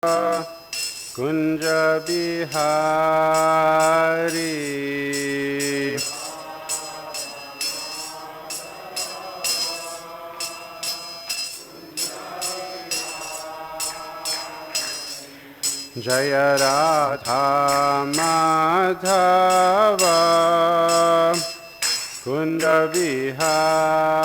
कुंज बिहारी जय राधा माधव कुंज बिहारी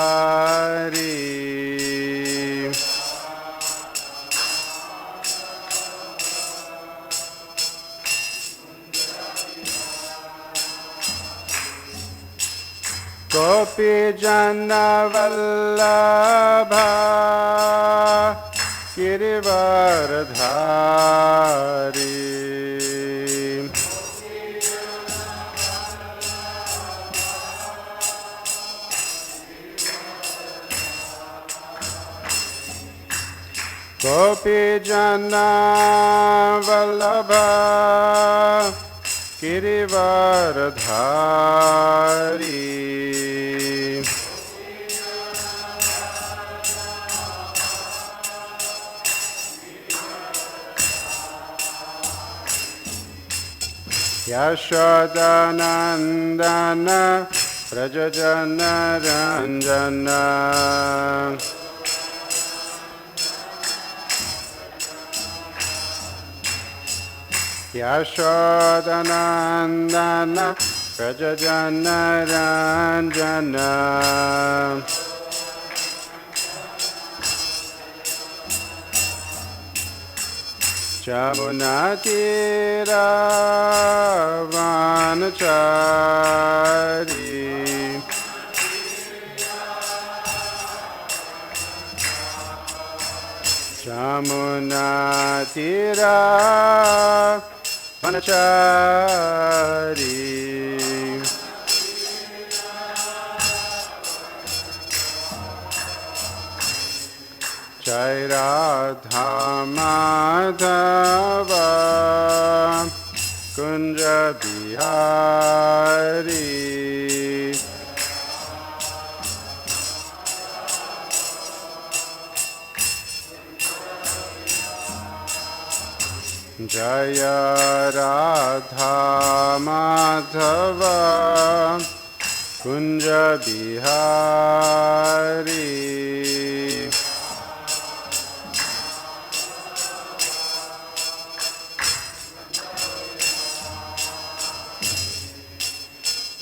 गोपी जन वल्लभ गिरिवरधारी गोपी जन वल्लभ गिरिवरधारी यशोदानंदन व्रजजन रंजन यशोदानंदन व्रजजन रंजन जमुना तीरा वनचारी जमुना तीरा वनचारी जय राधा माधव कुंज बिहारी जय राधा माधव कुंज बिहारी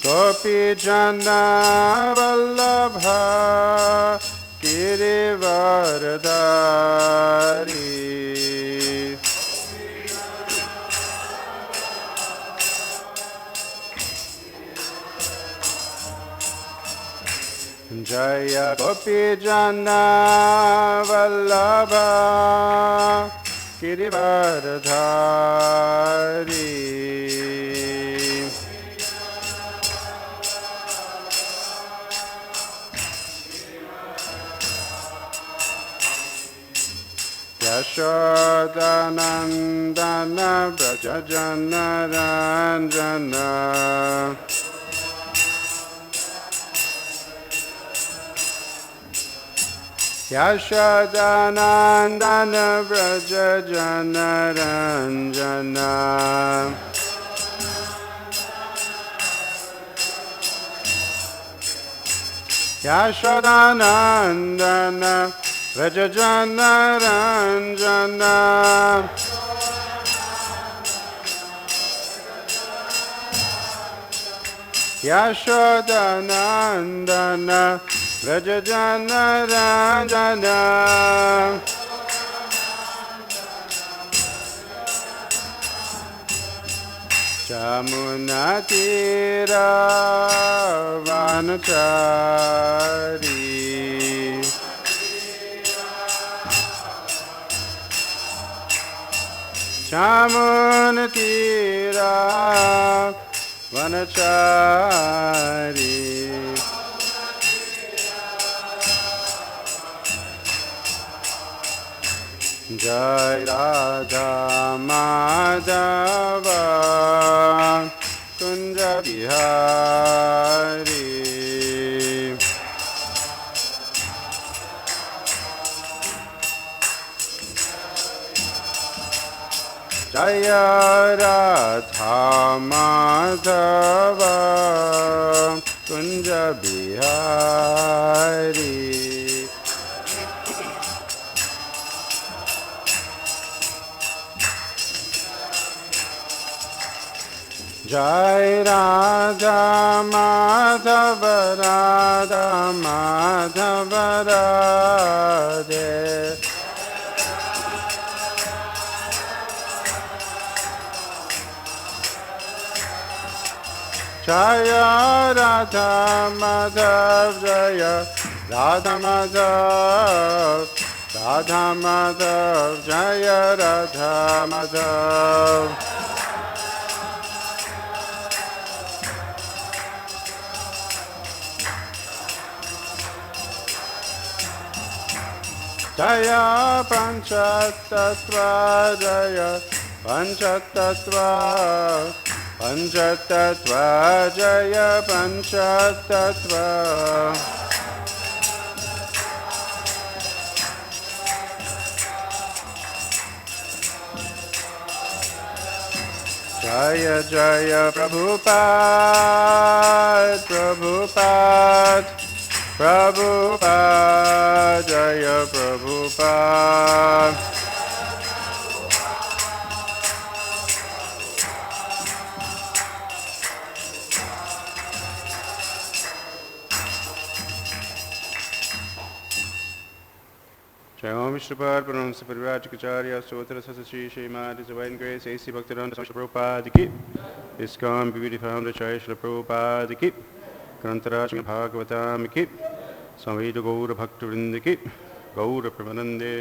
गोपी जन वल्लभ गिरिवरधारी जय गोपी जन वल्लभ गिरिवरधारी यशोदानंदन व्रजजन रंजन यशोदानंदन व्रजजन रंजन यशोदानंदन व्रजजन रंजन यशोदानंदन व्रजजन रंजन जमुना तीरा वनचारी जमुना तीरा वनचारी जय राधा माधव कुंज बिहारी जय राधा माधव कुंज बिहारी जय राधा माधव राधा माधव राधे जय राधा माधव जय राधा माधव राधा माधव जय राधा माधव जय पंचतत्व जय पंचतत्व पंचतत्व जय पंचतत्व जय जय प्रभुपाद प्रभुपाद प्रभुपाद जय प्रभुपाद जय ओम विष्णुपाद प्रणमस परिव्राजकाचार्य स्तोत्र सतश्री श्रीमद डिवाइन ग्रेस AC भक्तिरंग Prabhupada की ISKCON beauty founder Jai Srila Prabhupada की ग्रंथराज भागवताम की संवेद गौर भक्तवृंद की गौर प्रमनंदे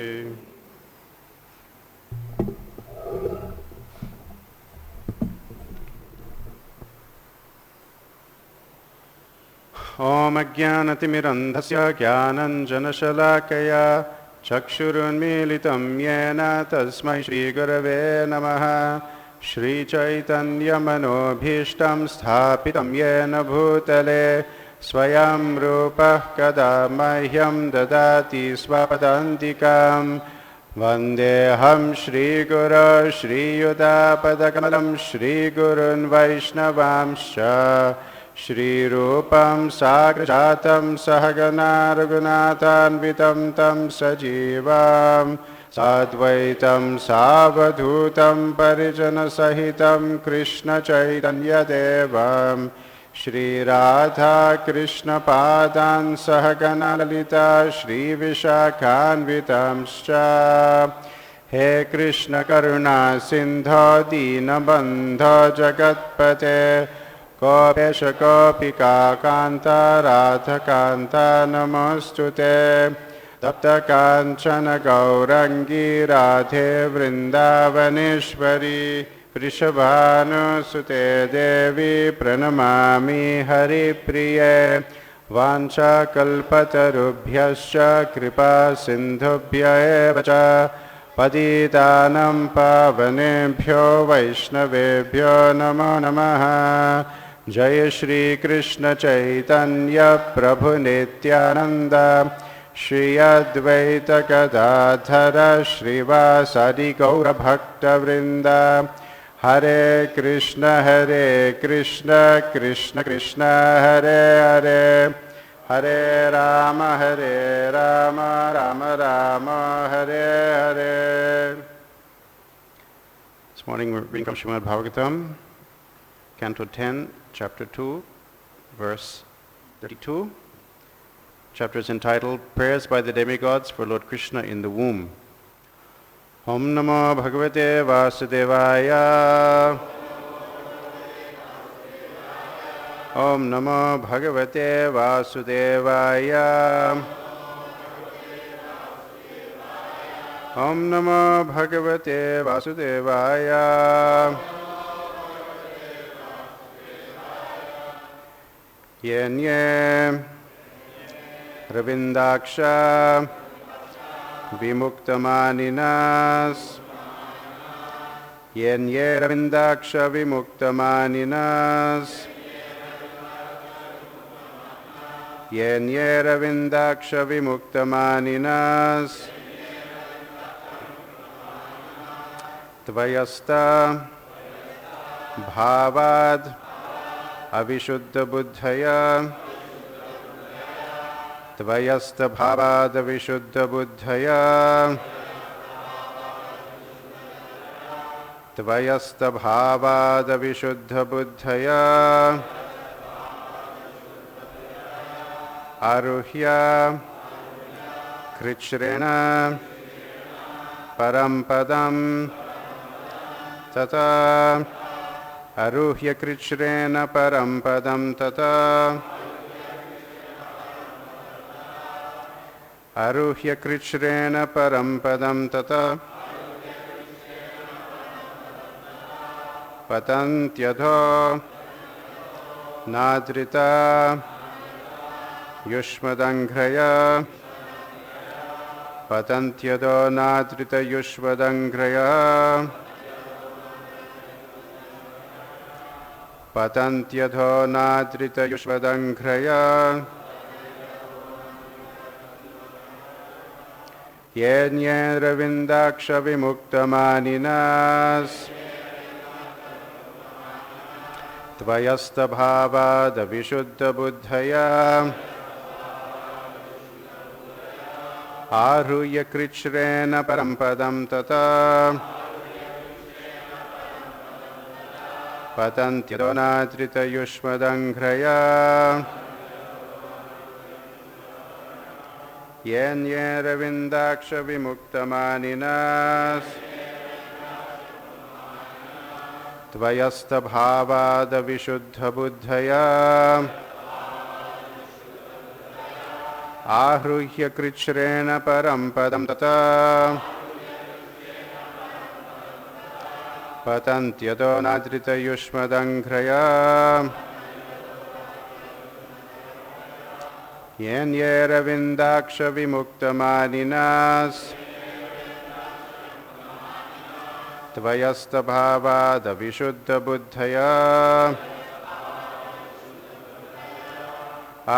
ओम अज्ञानतिमिरन्धस्य ज्ञानञ्जनशलाकया चक्षुरुन्मीलितं येन तस्मै श्रीगुरवे नमः श्रीचैतन्यमनोभीष्टं स्थापितं येन भूतले स्वयं रूपः कदा मह्यं ददाति स्वपदान्तिकां वन्देऽहं श्रीगुरो श्रीयुतापदकमलं श्रीगुरुन् वैष्णवांश्च श्रीरूपं साग्रजातं सहगना रघुनाथान्वितं तं सजीवं साद्वैतं सावधूतं परिजनसहितं कृष्णचैतन्यदेवं श्रीराधाकृष्णपादान् सहगना ललिता श्रीविशाखान्वितांश्च हे कृष्ण करुणा सिन्धो दीनबन्धो जगत्पते गोपेश गोपिका कान्ता राधकान्ता नमोऽस्तुते तप्त काञ्चन गौरङ्गी राधे वृन्दावनेश्वरी वृषभानुसुते देवी प्रणमामि हरिप्रिये वाञ्छाकल्पतरुभ्यश्च कृपा सिन्धुभ्य एव च पतितानं पावनेभ्यो वैष्णवेभ्यो नमो नमः जय श्री कृष्ण चैतन्य प्रभु नित्यानंद श्री अद्वैत गदाधर श्रीवासादि गौर भक्तवृंद हरे Krishna Krishna Krishna Hare Hare Hare Ram Ram Ram Hare Hare. This morning we're reading from Srimad Bhagavatam, Canto 10, Chapter 2, verse 32. Chapter is entitled Prayers by the Demigods for Lord Krishna in the Womb. Om Namo Bhagavate Vasudevaya. Om Namo Bhagavate Vasudevaya. Om Namo Bhagavate Vasudevaya. Yenye Ravindaksha Vimuktamaninas. Yenye Ravindaksha Vimuktamaninas. Yenye Ravindaksha Vimuktamaninas. त्वयस्त भावाद् अविशुद्धबुद्धया त्वयस्त भावाद् अविशुद्धबुद्धया त्वयस्त भावाद् अविशुद्धबुद्धया आरुह्य कृच्छ्रेण परं पदं तथा आरुह्य कृच्छ्रेण परं पदं तथा आरुह्य कृच्छ्रेण परं पदं तथा पतन्त्यधो नाद्रिता युष्मदङ्घ्रया पतन्त्यधो नाद्रित युष्मदङ्घ्रया पतन्त्यधो नाद्रित युष्मदङ्घ्रया येन्येरविन्दाक्षविमुक्तमानिनास् त्वयस्तभावादविशुद्धबुद्धया आरुह्य कृच्छ्रेण परं पदं तथा पतन्त्यधो नाद्रित युष्मदङ्घ्रया येन्येरविन्दाक्षविमुक्तमानिनास् त्वयस्तभावादविशुद्धबुद्धया आरुह्य कृच्छ्रेण परं पदं तथा पतन्त्यधो नाद्रित युष्मदङ्घ्रया येन्येरविन्दाक्षविमुक्तमानिनास् त्वयस्तभावादविशुद्धबुद्धया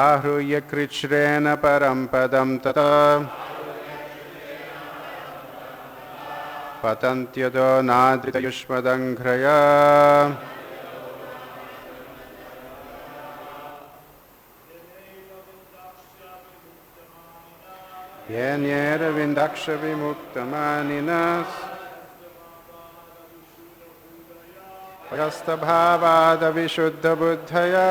आरुह्य कृच्छ्रेण परं पदं तथा पतन्त्यधो नाद्रित युष्मदङ्घ्रया येन्येरविन्दाक्षविमुक्तमानिनास् त्वयस्तभावादविशुद्धबुद्धया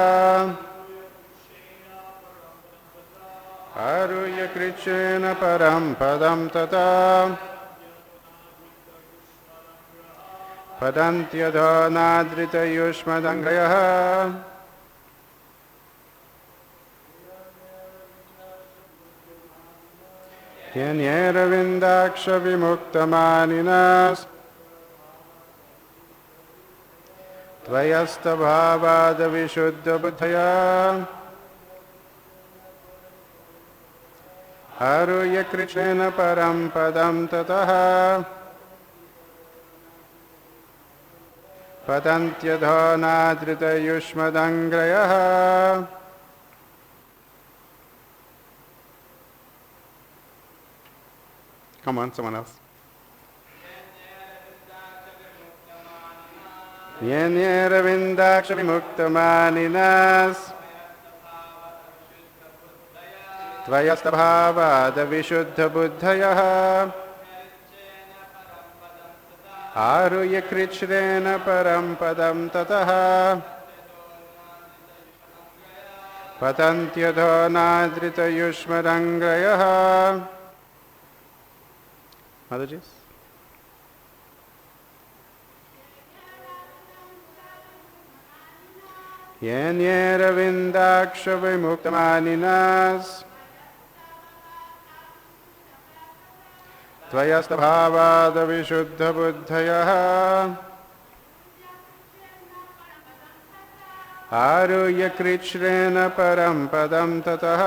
आरुह्य कृच्छ्रेण परं पदं तथा पतन्त्यधो नाद्रित युष्मदङ्घ्रयः येन्येरविन्दाक्षविमुक्तमानिनास् त्वयस्तभावादविशुद्धबुद्धया आरुह्य कृच्छ्रेण परं पदं ततः पतन्त्यधो नाद्रित युष्मदङ्घ्रयः Come on, someone else. येन्येरविन्दाक्षविमुक्तमानिनास् त्वयस्तभावादविशुद्धबुद्धयः आरुह्य कृच्छ्रेण परं पदं ततः पतन्त्यधो नाद्रित युष्मदङ्घ्रयः Mataji? येन्येरविन्दाक्षविमुक्तमानिनास् त्वयस्तभावादविशुद्धबुद्धयः आरुह्य कृच्छ्रेण परं पदं ततः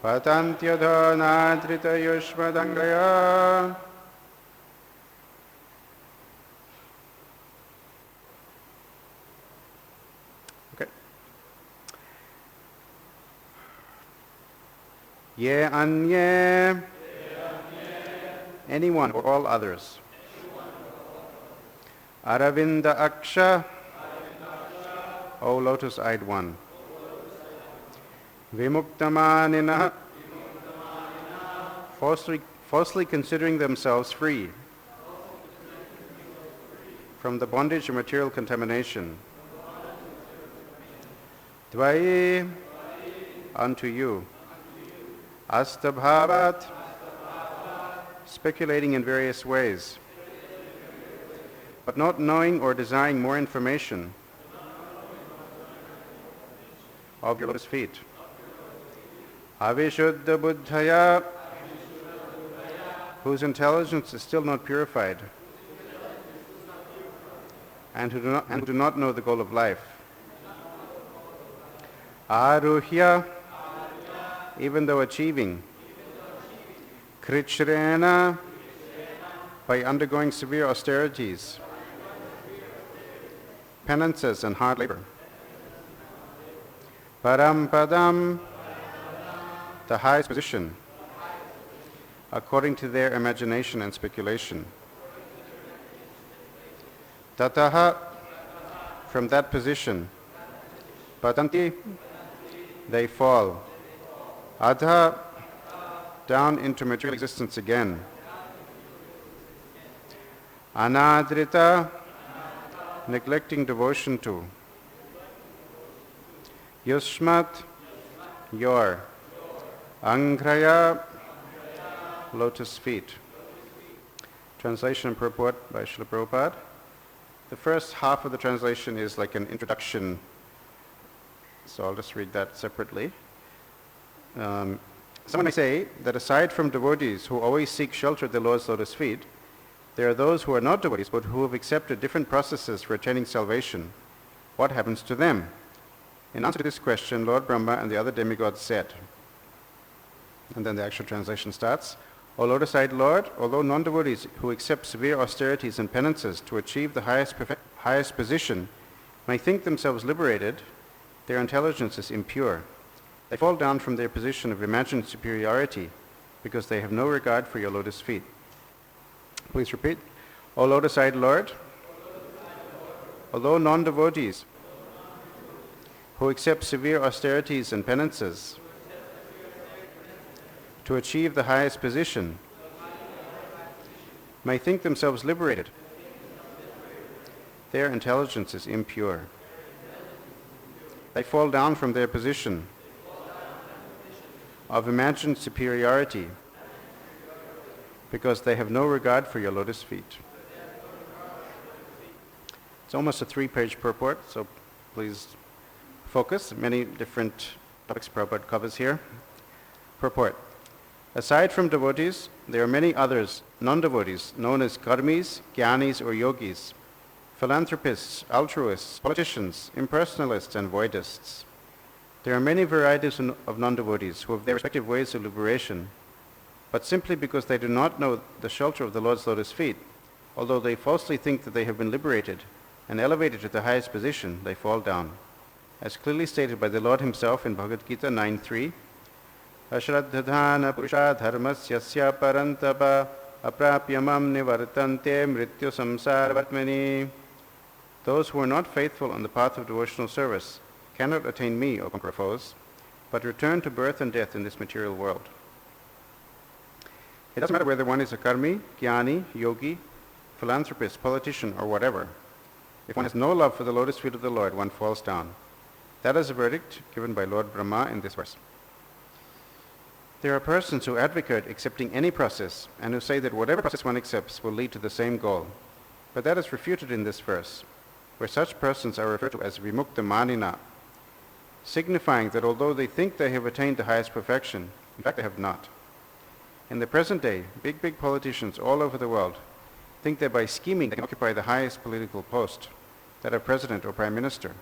पतन्त्यधो नाद्रित युष्मदङ्घ्रया ये अन्ये anyone or all others. Aravinda Aksha, O lotus-eyed one. Vimuktamanina, falsely considering themselves free from the bondage of material contamination. Dvaye, unto you. Astabhavat, speculating in various ways, but not knowing or desiring more information of your lotus feet. Avishuddha buddhaya, whose intelligence is still not purified, and who do not know the goal of life. Aruhya, even though achieving. Krichrena, by undergoing severe austerities, penances, and hard labor. Parampadam, the highest position, according to their imagination and speculation. Tataha, from that position. Patanti, they fall. Adha, down into material existence again. Anadrita, neglecting devotion to. Yushmat, your. Angraya, lotus feet. Translation and purport by Srila Prabhupada. The first half of the translation is like an introduction, so I'll just read that separately. Someone may say that aside from devotees who always seek shelter at the Lord's lotus feet, there are those who are not devotees but who have accepted different processes for attaining salvation. What happens to them? In answer to this question, Lord Brahma and the other demigods said, and then the actual translation starts, O lotus-eyed Lord, although non-devotees who accept severe austerities and penances to achieve the highest position may think themselves liberated, their intelligence is impure. They fall down from their position of imagined superiority because they have no regard for your lotus feet. Please repeat. O lotus-eyed Lord, although non-devotees who accept severe austerities and penances to achieve the highest position may think themselves liberated, their intelligence is impure. They fall down from their position of imagined superiority because they have no regard for your lotus feet. It's almost a 3-page purport, so please focus. Many different topics Prabhupada covers here. Purport. Aside from devotees, there are many others, non-devotees, known as karmis, jnanis, or yogis, philanthropists, altruists, politicians, impersonalists, and voidists. There are many varieties of non-devotees who have their respective ways of liberation, but simply because they do not know the shelter of the Lord's lotus feet, although they falsely think that they have been liberated and elevated to the highest position, they fall down. As clearly stated by the Lord himself in Bhagavad Gita 9.3, Ashraddhadhana purusha dharmasyasya parantapa aprapyamam nivartante mrityu samsaravatmani. Those who are not faithful on the path of devotional service cannot attain me, O conqueror foes, but return to birth and death in this material world. It doesn't matter whether one is a karmi, jnani, yogi, philanthropist, politician, or whatever. If one has no love for the lotus feet of the Lord, one falls down. That is a verdict given by Lord Brahma in this verse. There are persons who advocate accepting any process and who say that whatever process one accepts will lead to the same goal. But that is refuted in this verse, where such persons are referred to as vimukta manina, signifying that although they think they have attained the highest perfection, in fact they have not. In the present day, big politicians all over the world think that by scheming they can occupy the highest political post, that of president or prime minister.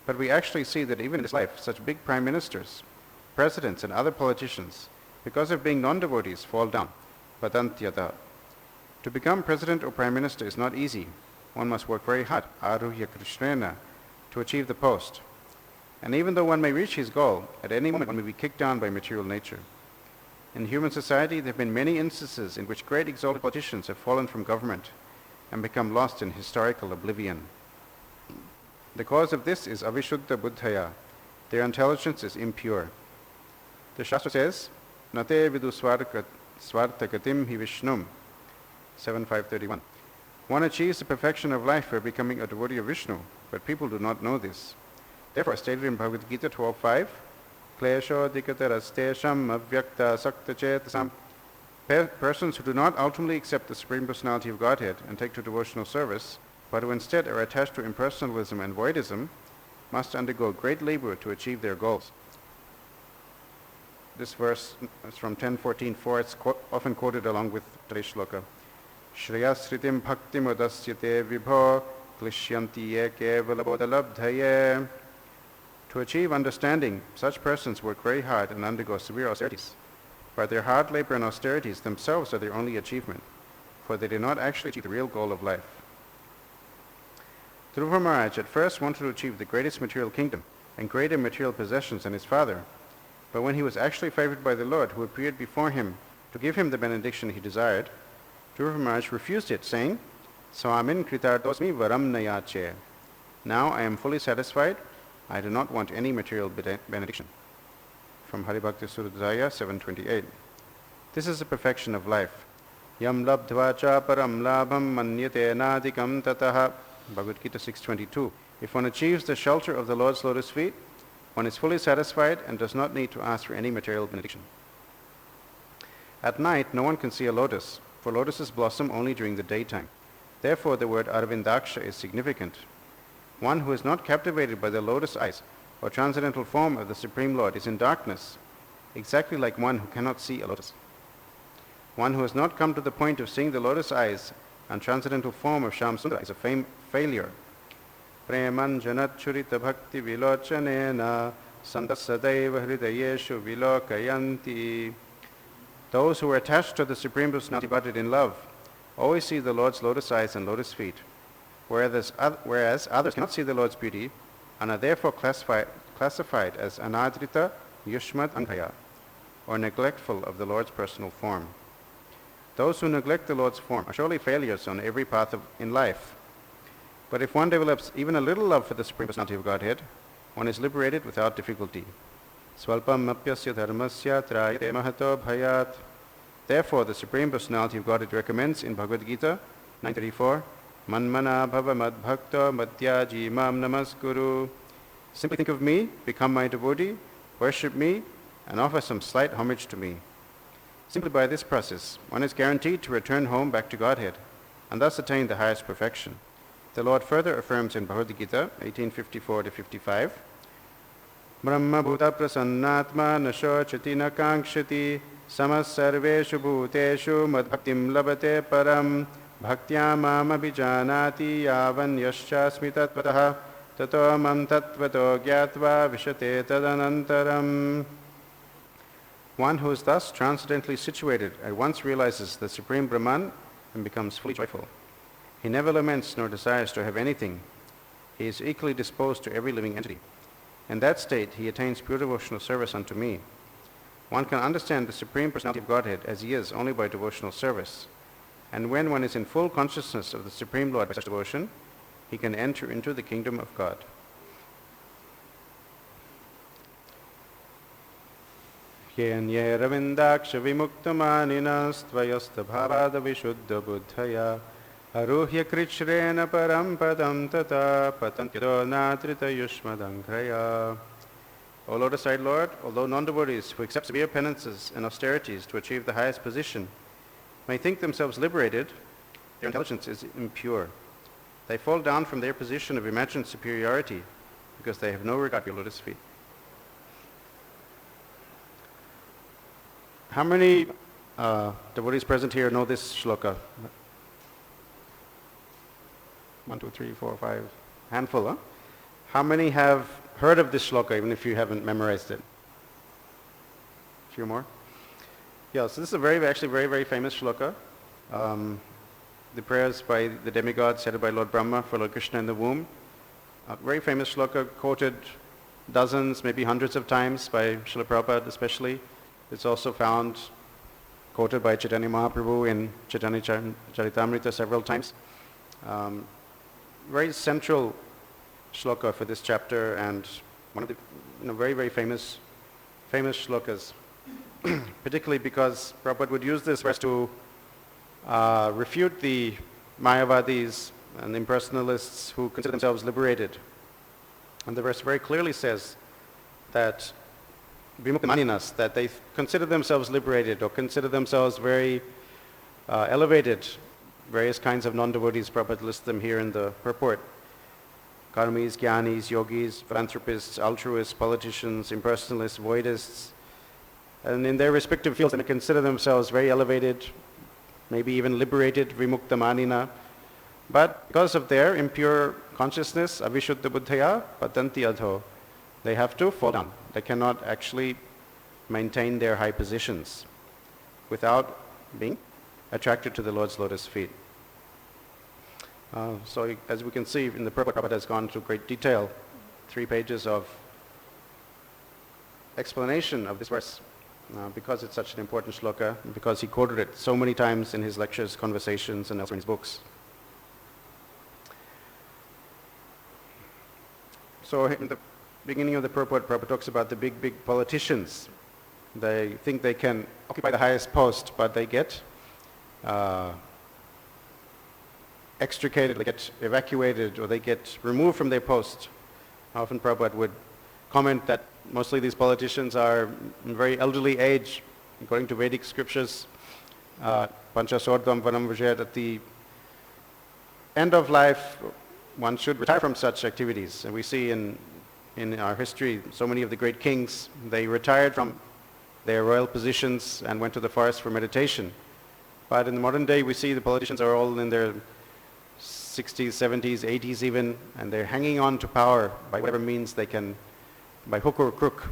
But we actually see that even in this life, such big prime ministers, presidents, and other politicians, because of being non-devotees, fall down. Patantyata. To become president or prime minister is not easy. One must work very hard, aruhya krishnena, to achieve the post. And even though one may reach his goal, at any moment one may be kicked down by material nature. In human society, there have been many instances in which great exalted politicians have fallen from government and become lost in historical oblivion. The cause of this is avishuddha buddhaya. Their intelligence is impure. The Shastra says, Nate vidu svartagatim hi vishnum, 7.531. One achieves the perfection of life by becoming a devotee of Vishnu, but people do not know this. Therefore, as stated in Bhagavad Gita 12.5, Klesho dikatarastesham avyakta sakta chetasam. Persons who do not ultimately accept the Supreme Personality of Godhead and take to devotional service, but who instead are attached to impersonalism and voidism, must undergo great labor to achieve their goals. This verse is from 10.14.4. It's often quoted along with today's shloka. Shreya sritim bhakti mudasyate vibho klishyanti ye kevalabodalabdhaye. To achieve understanding, such persons work very hard and undergo severe austerities. But their hard labor and austerities themselves are their only achievement, for they do not actually achieve the real goal of life. Dhruva Maharaj at first wanted to achieve the greatest material kingdom and greater material possessions than his father, but when he was actually favored by the Lord, who appeared before him to give him the benediction he desired, Dhruva Maharaj refused it, saying, Swamin kritardosmi varam nayache. Now I am fully satisfied. I do not want any material benediction. From Haribhakti Suradhaya 7.28. This is the perfection of life. Yam labdhva cha param labham manyate nadikam tataha. Bhagavad Gita 6.22. If one achieves the shelter of the Lord's lotus feet, one is fully satisfied and does not need to ask for any material benediction. At night, no one can see a lotus, for lotuses blossom only during the daytime. Therefore, the word Arvindaksha is significant. One who is not captivated by the lotus eyes or transcendental form of the Supreme Lord is in darkness, exactly like one who cannot see a lotus. One who has not come to the point of seeing the lotus eyes and transcendental form of Shyamsundara is a failure. Preman janat churita bhakti vilochanena sandasadaiva hridayeshu vilokayanti. Those who are attached to the Supreme Personality Godhead in love always see the Lord's lotus eyes and lotus feet, whereas others cannot see the Lord's beauty and are therefore classified as anadrita yushmat anghaya, or neglectful of the Lord's personal form. Those who neglect the Lord's form are surely failures on every path in life. But if one develops even a little love for the Supreme Personality of Godhead, one is liberated without difficulty. Swalpam apyasya dharmasya trayate mahato bhayat. Therefore, the Supreme Personality of Godhead recommends in Bhagavad Gita 9.34, Manmana bhava madbhakta madhyaji mam namaskuru. Simply think of me, become my devotee, worship me, and offer some slight homage to me. Simply by this process, one is guaranteed to return home back to Godhead, and thus attain the highest perfection. The Lord further affirms in Bhagavad Gita 18.54-55, Brahma bhuta prasannatma nashochati nakangshati samas sarveshu bhuteshu madbhaktim labate param bhaktya mam abhijanati yavan yaschasmi tatvataha tato mam tatvato gyatva vishate tadanantaram. One who is thus transcendently situated at once realizes the Supreme Brahman and becomes fully joyful. He never laments nor desires to have anything. He is equally disposed to every living entity. In that state, he attains pure devotional service unto me. One can understand the Supreme Personality of Godhead as he is only by devotional service. And when one is in full consciousness of the Supreme Lord by such devotion, he can enter into the kingdom of God. Yenye ravindaksha vimuktamaninas tvayasta bhavada vishuddha buddhaya aruhya krichrena param padam tata patantido natrita yushmadangraya. O lotus-eyed Lord, although non-devotees who accept severe penances and austerities to achieve the highest position may think themselves liberated, their intelligence is impure. They fall down from their position of imagined superiority because they have no regard for your lotus feet. How many devotees present here know this shloka? 1, 2, 3, 4, 5. Handful, huh? How many have heard of this shloka, even if you haven't memorized it? A few more? Yeah, so this is a very famous shloka. The prayers by the demigods said by Lord Brahma for Lord Krishna in the womb. A very famous shloka, quoted dozens, maybe hundreds of times by Srila Prabhupada especially. It's also found quoted by Chaitanya Mahaprabhu in Chaitanya Charitamrita several times. Very central shloka for this chapter, and one of the very, very famous shlokas, particularly because Prabhupada would use this verse to refute the Mayavadis and impersonalists who consider themselves liberated. And the verse very clearly says that Vimuktamaninas, that they consider themselves liberated or consider themselves very elevated. Various kinds of non-devotees, Prabhupada lists them here in the purport. Karmis, Jnanis, Yogis, philanthropists, altruists, politicians, impersonalists, voidists, and in their respective fields they consider themselves very elevated, maybe even liberated, Vimuktamanina. But because of their impure consciousness, avishuddha buddhaya patanti adho, they have to fall down. They cannot actually maintain their high positions without being attracted to the Lord's lotus feet. So as we can see in the purport, Prabhupada has gone into great detail, 3 pages of explanation of this verse, because it's such an important shloka, because he quoted it so many times in his lectures, conversations, and elsewhere in his books. So in the beginning of the purport, Prabhupada talks about the big politicians. They think they can occupy the highest post, but they get extricated, they get evacuated, or they get removed from their post. Often Prabhupada would comment that mostly these politicians are in very elderly age, according to Vedic scriptures. Panchasordvam vanam vajayat, at the end of life, one should retire from such activities. And we see in our history, so many of the great kings, they retired from their royal positions and went to the forest for meditation. But in the modern day, we see the politicians are all in their 60s, 70s, 80s even, and they're hanging on to power by whatever means they can, by hook or crook.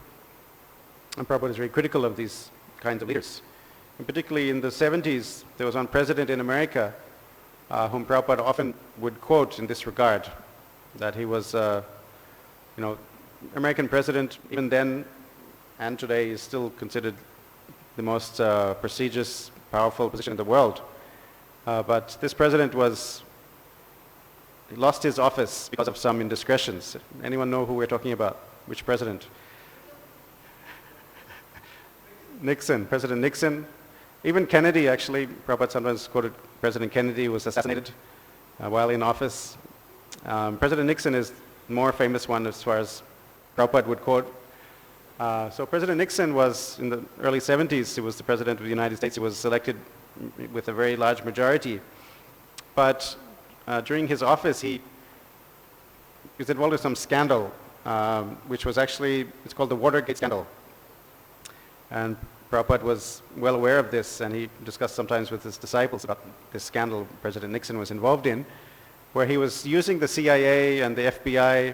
And Prabhupada is very critical of these kinds of leaders. And particularly in the 70s, there was one president in America whom Prabhupada often would quote in this regard, that he was, American president, even then and today, is still considered the most prestigious, powerful position in the world. But this president he lost his office because of some indiscretions. Anyone know who we're talking about? Which president? Nixon, President Nixon. Even Kennedy, actually, Prabhupada sometimes quoted President Kennedy, who was assassinated while in office. President Nixon is the more famous one as far as Prabhupada would quote. So President Nixon was, in the early 70s, he was the President of the United States. He was elected with a very large majority. But during his office, he was involved in some scandal, which was actually, it's called the Watergate scandal. And Prabhupada was well aware of this, and he discussed sometimes with his disciples about this scandal President Nixon was involved in, where he was using the CIA and the FBI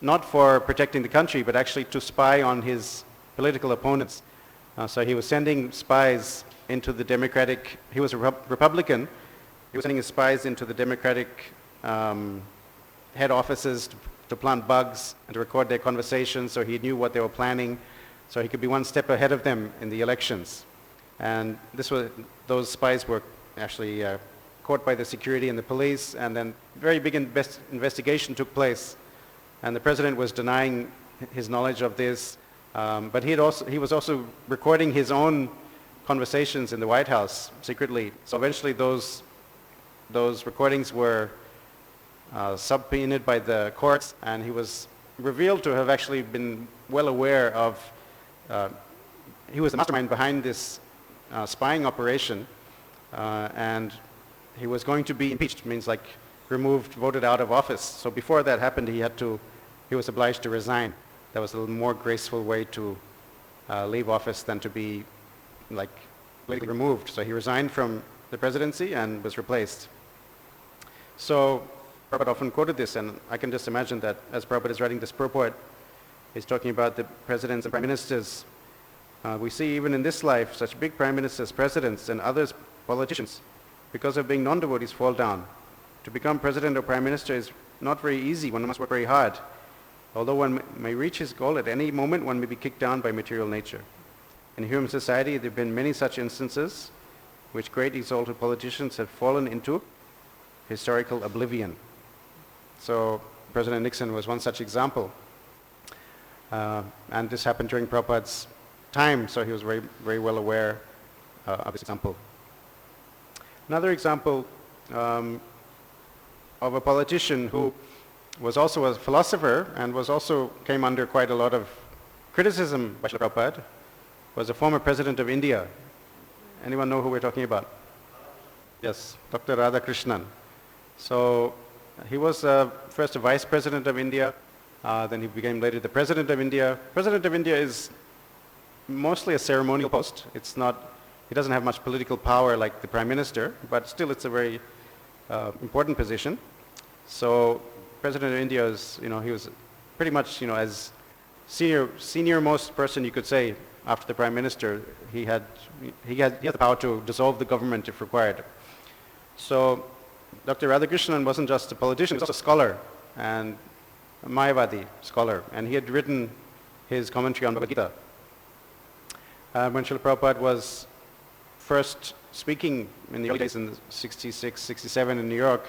not for protecting the country, but actually to spy on his political opponents. So he was sending spies into the Democratic, he was a Republican, he was sending his spies into the Democratic head offices to plant bugs and to record their conversations, so he knew what they were planning, so he could be one step ahead of them in the elections. And those spies were actually caught by the security and the police, and then very big investigation took place. And the president was denying his knowledge of this, but he was also recording his own conversations in the White House secretly. So eventually those recordings were subpoenaed by the courts, and he was revealed to have actually been well aware of, he was the mastermind behind this spying operation, and he was going to be impeached, means like removed, voted out of office. So before that happened, he was obliged to resign. That was a little more graceful way to leave office than to be like politically removed. So he resigned from the presidency and was replaced. So Prabhupada often quoted this, and I can just imagine that as Prabhupada is writing this purport, he's talking about the presidents and prime ministers. We see even in this life, such big prime ministers, presidents, and others, politicians, because of being non-devotees, fall down. To become president or prime minister is not very easy. One must work very hard. Although one may reach his goal at any moment, one may be kicked down by material nature. In human society, there have been many such instances which great exalted politicians have fallen into historical oblivion. So President Nixon was one such example. And this happened during Prabhupada's time, so he was very, very well aware of this example. Another example of a politician who was also a philosopher and was also came under quite a lot of criticism by Srila Prabhupada was a former president of India. Anyone know who we're talking about? Yes, Dr. Radhakrishnan. So he was first a vice president of India, then he became later the president of India. President of India is mostly a ceremonial post. It's not, he doesn't have much political power like the prime minister, but still it's a very important position. So President of India is, he was pretty much, as senior most person you could say after the prime minister. He had the power to dissolve the government if required. So Dr. Radhakrishnan wasn't just a politician, he was also a scholar and a Mayavadi scholar, and he had written his commentary on Bhagavad Gita. When Srila Prabhupada was first speaking in the early days in 66, 67 in New York,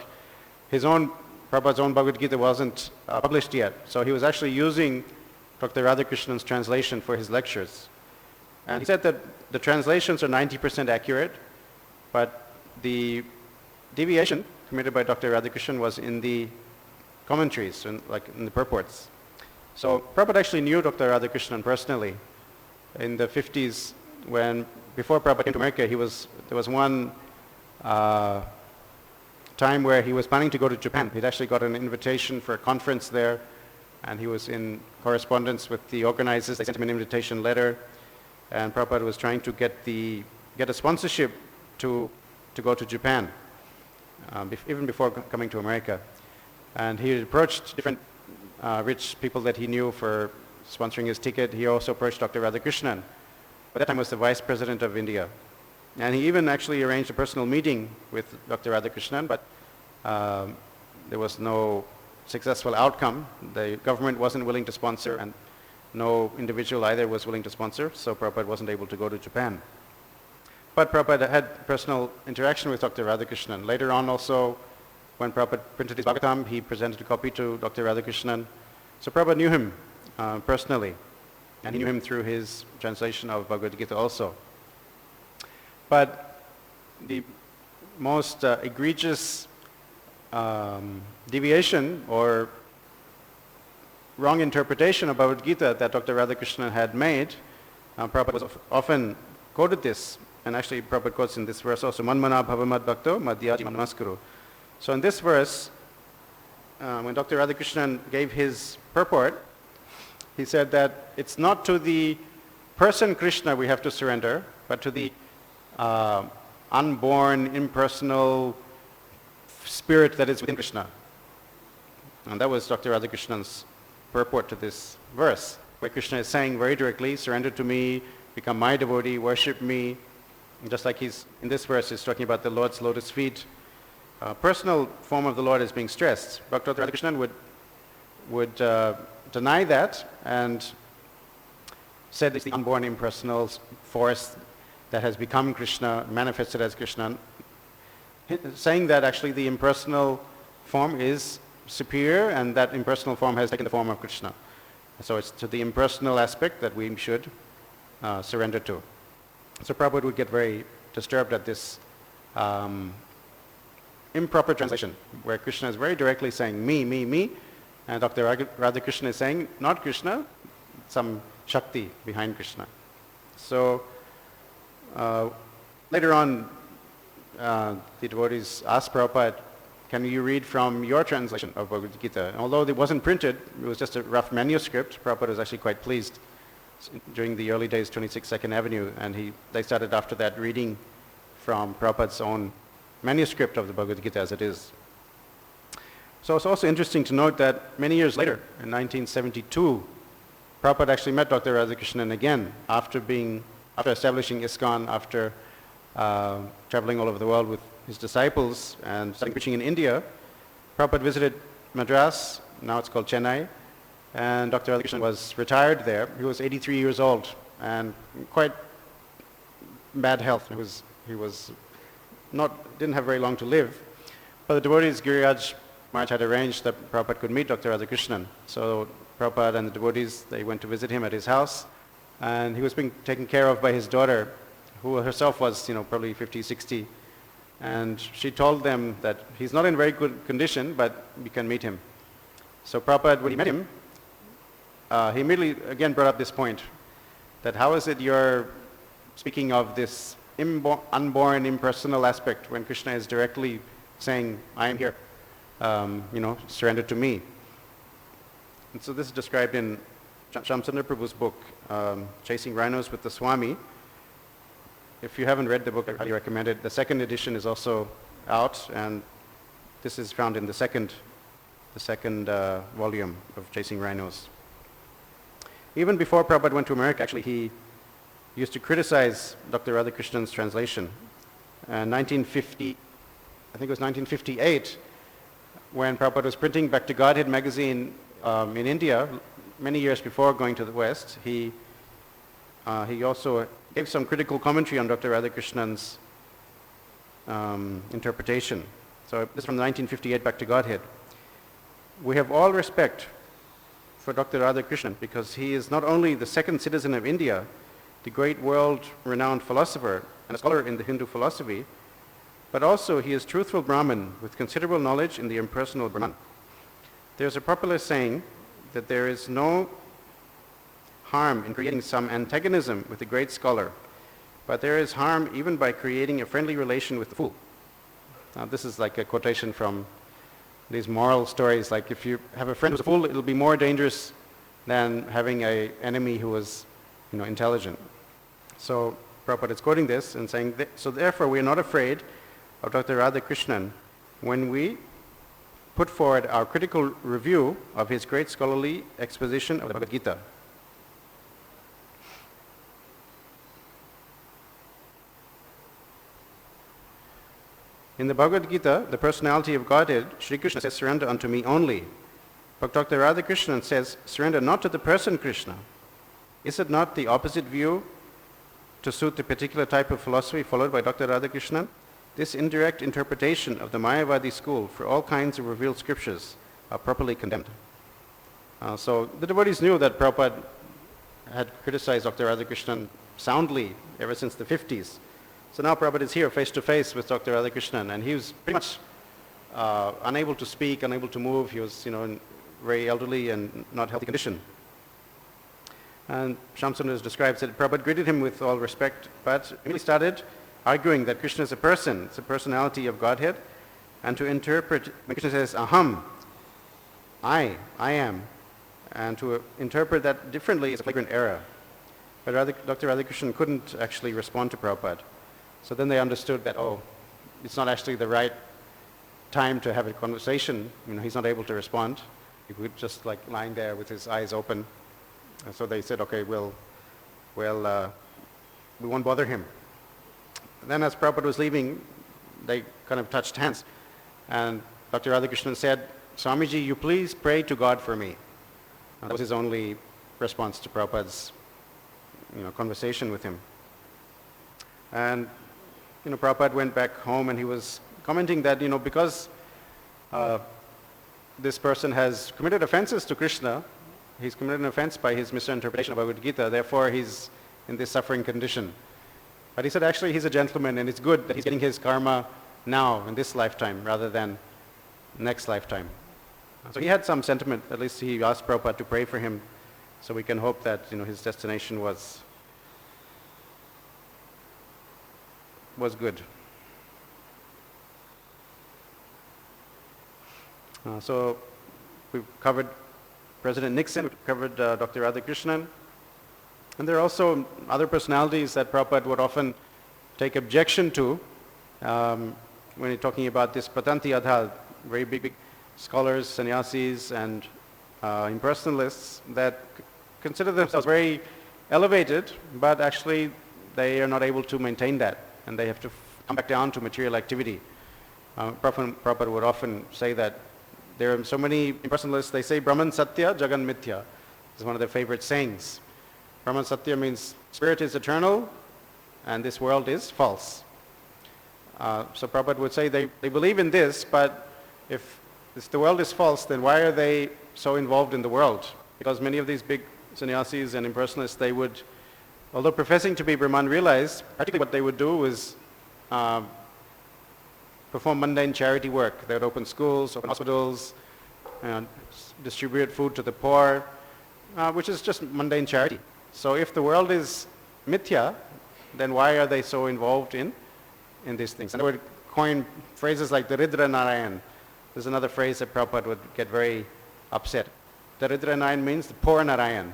Prabhupada's own Bhagavad Gita wasn't published yet. So he was actually using Dr. Radhakrishnan's translation for his lectures. And he said that the translations are 90% accurate, but the deviation committed by Dr. Radhakrishnan was in the commentaries, like in the purports. So Prabhupada actually knew Dr. Radhakrishnan personally. In the 50s, before Prabhupada came to America, there was one time where he was planning to go to Japan. He'd actually got an invitation for a conference there, and he was in correspondence with the organizers. They sent him an invitation letter, and Prabhupada was trying to get a sponsorship to go to Japan, even before coming to America. And he approached different rich people that he knew for sponsoring his ticket. He also approached Dr. Radhakrishnan. At that time was the vice president of India. And he even actually arranged a personal meeting with Dr. Radhakrishnan, but there was no successful outcome. The government wasn't willing to sponsor, and no individual either was willing to sponsor, so Prabhupada wasn't able to go to Japan. But Prabhupada had personal interaction with Dr. Radhakrishnan. Later on also, when Prabhupada printed his Bhagavatam, he presented a copy to Dr. Radhakrishnan. So Prabhupada knew him personally, and he knew him through his translation of Bhagavad Gita also. But the most egregious deviation or wrong interpretation of Bhagavad Gita that Dr. Radhakrishnan had made, Prabhupada was often quoted this, and actually Prabhupada quotes in this verse also, Manmana bhavamad bhakto madhyaji namaskuru. So in this verse, when Dr. Radhakrishnan gave his purport, he said that it's not to the person Krishna we have to surrender, but to the unborn, impersonal spirit that is within Krishna. And that was Dr. Radhakrishnan's purport to this verse, where Krishna is saying very directly, surrender to me, become my devotee, worship me. And just like in this verse, he's talking about the Lord's lotus feet. Personal form of the Lord is being stressed. But Dr. Radhakrishnan would deny that and said it's the unborn impersonal force that has become Krishna, manifested as Krishna, saying that actually the impersonal form is superior and that impersonal form has taken the form of Krishna. So it's to the impersonal aspect that we should surrender to. So Prabhupada would get very disturbed at this improper translation, where Krishna is very directly saying me, me, me, and Dr. Radhakrishnan is saying not Krishna, some Shakti behind Krishna. So later on, the devotees asked Prabhupada, can you read from your translation of Bhagavad Gita? And although it wasn't printed, it was just a rough manuscript, Prabhupada was actually quite pleased during the early days, 26 Second Avenue, and they started after that reading from Prabhupada's own manuscript of the Bhagavad Gita as it is. So it's also interesting to note that many years later, in 1972, Prabhupada actually met Dr. Radhakrishnan again after establishing ISKCON, after traveling all over the world with his disciples and starting preaching in India. Prabhupada visited Madras, now it's called Chennai, and Dr. Radhakrishnan was retired there. He was 83 years old and quite bad health. Didn't have very long to live. But the devotees, Giriraj Maharaj had arranged that Prabhupada could meet Dr. Radhakrishnan. So Prabhupada and the devotees, they went to visit him at his house, and he was being taken care of by his daughter, who herself was, probably 50, 60. And she told them that he's not in very good condition, but we can meet him. So Prabhupada, when he met him, he immediately again brought up this point, that how is it you're speaking of this unborn, impersonal aspect when Krishna is directly saying, I am here, surrender to me. And so this is described in Shamsundar Prabhu's book, Chasing Rhinos with the Swami. If you haven't read the book, I highly recommend it. The second edition is also out, and this is found in the second volume of Chasing Rhinos. Even before Prabhupada went to America, actually, he used to criticize Dr. Radhakrishnan's translation. 1950, I think it was 1958, when Prabhupada was printing Back to Godhead magazine in India, many years before going to the West, he also gave some critical commentary on Dr. Radhakrishnan's interpretation. So this is from 1958 Back to Godhead. We have all respect for Dr. Radhakrishnan because he is not only the second citizen of India, the great world-renowned philosopher and a scholar in the Hindu philosophy, but also he is truthful Brahmin with considerable knowledge in the impersonal Brahman. There's a popular saying that there is no harm in creating some antagonism with a great scholar, but there is harm even by creating a friendly relation with the fool. Now this is like a quotation from these moral stories, like if you have a friend who's a fool, it'll be more dangerous than having an enemy who is intelligent. So Prabhupada is quoting this and saying, so therefore we are not afraid of Dr. Radhakrishnan when we put forward our critical review of his great scholarly exposition of the Bhagavad Gita. In the Bhagavad Gita, the personality of Godhead, Shri Krishna says, surrender unto me only. But Dr. Radhakrishnan says, surrender not to the person Krishna. Is it not the opposite view to suit the particular type of philosophy followed by Dr. Radhakrishnan? This indirect interpretation of the Mayavadi school for all kinds of revealed scriptures are properly condemned. So the devotees knew that Prabhupada had criticized Dr. Radhakrishnan soundly ever since the 50s. So now Prabhupada is here face to face with Dr. Radhakrishnan, and he was pretty much unable to speak, unable to move. He was in very elderly and not healthy condition. And Shamsundar describes that Prabhupada greeted him with all respect, but immediately started arguing that Krishna is a person, it's a personality of Godhead, and to interpret, when Krishna says, aham, I am, and to interpret that differently is a flagrant error. But Dr. Radhakrishnan couldn't actually respond to Prabhupada. So then they understood that, it's not actually the right time to have a conversation. He's not able to respond. He could just lying there with his eyes open. And so they said, okay, we won't bother him. And then as Prabhupada was leaving, they kind of touched hands. And Dr. Radhakrishnan said, Swamiji, you please pray to God for me. And that was his only response to Prabhupada's conversation with him. And Prabhupada went back home and he was commenting that, because this person has committed offenses to Krishna, he's committed an offense by his misinterpretation of Bhagavad Gita, therefore he's in this suffering condition. But he said actually he's a gentleman and it's good that he's getting his karma now in this lifetime rather than next lifetime. So he had some sentiment, at least he asked Prabhupada to pray for him, so we can hope that his destination was good. So we've covered President Nixon, we've covered Dr. Radhakrishnan, and there are also other personalities that Prabhupada would often take objection to when he's talking about this Patanti Adha, very big scholars, sannyasis, and impersonalists that consider themselves very elevated, but actually they are not able to maintain that, and they have to come back down to material activity. Prabhupada would often say that there are so many impersonalists, they say Brahman Satya, Jagan Mithya. This is one of their favorite sayings. Brahman Satya means spirit is eternal and this world is false. So Prabhupada would say they believe in this, but if the world is false, then why are they so involved in the world? Because many of these big sannyasis and impersonalists, they would, although professing to be Brahman, realize practically what they would do is perform mundane charity work. They would open schools, open hospitals, and distribute food to the poor, which is just mundane charity. So if the world is mithya, then why are they so involved in these things? And they would coin phrases like Daridra Narayan. There's another phrase that Prabhupada would get very upset. Daridra Narayan means the poor Narayan.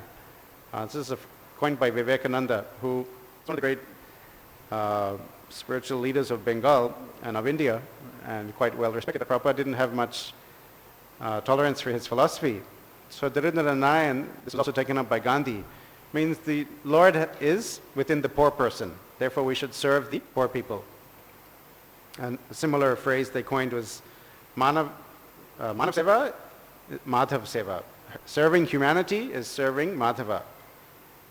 This is coined by Vivekananda, who is one of the great spiritual leaders of Bengal and of India, and quite well respected. Prabhupada didn't have much tolerance for his philosophy. So Daridra Narayan, this is also taken up by Gandhi, means the Lord is within the poor person. Therefore we should serve the poor people. And a similar phrase they coined was Manav Seva, Madhav Seva. Serving humanity is serving Madhava.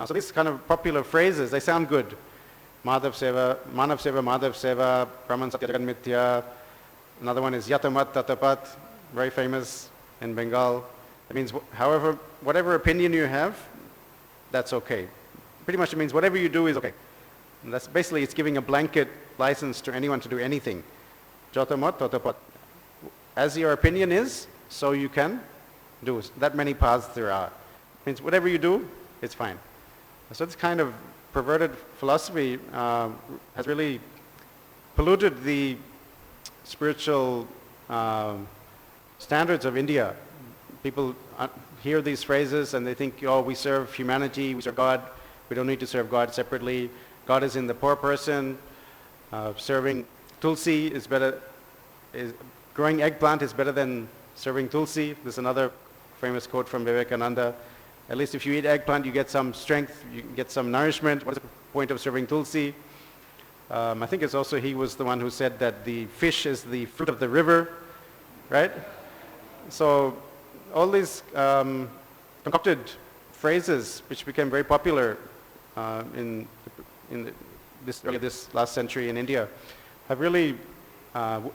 So these kind of popular phrases, they sound good. Madhav Seva, Manav Seva, Madhav Seva, Brahman Satya Jagan Mithya. Another one is Yatamat Tatapat, very famous in Bengal. It means however, whatever opinion you have, that's okay. Pretty much it means whatever you do is okay. And that's basically, it's giving a blanket license to anyone to do anything. Jatamat Tatapat. As your opinion is, so you can do. That many paths there are. It means whatever you do, it's fine. So this kind of perverted philosophy has really polluted the spiritual standards of India. People hear these phrases and they think, oh, we serve humanity, we serve God, we don't need to serve God separately. God is in the poor person. Serving tulsi is better, growing eggplant is better than serving tulsi. There's another famous quote from Vivekananda. At least if you eat eggplant, you get some strength, you get some nourishment. What is the point of serving tulsi? I think it's also, he was the one who said that the fish is the fruit of the river, right? So all these concocted phrases, which became very popular in this last century in India, have really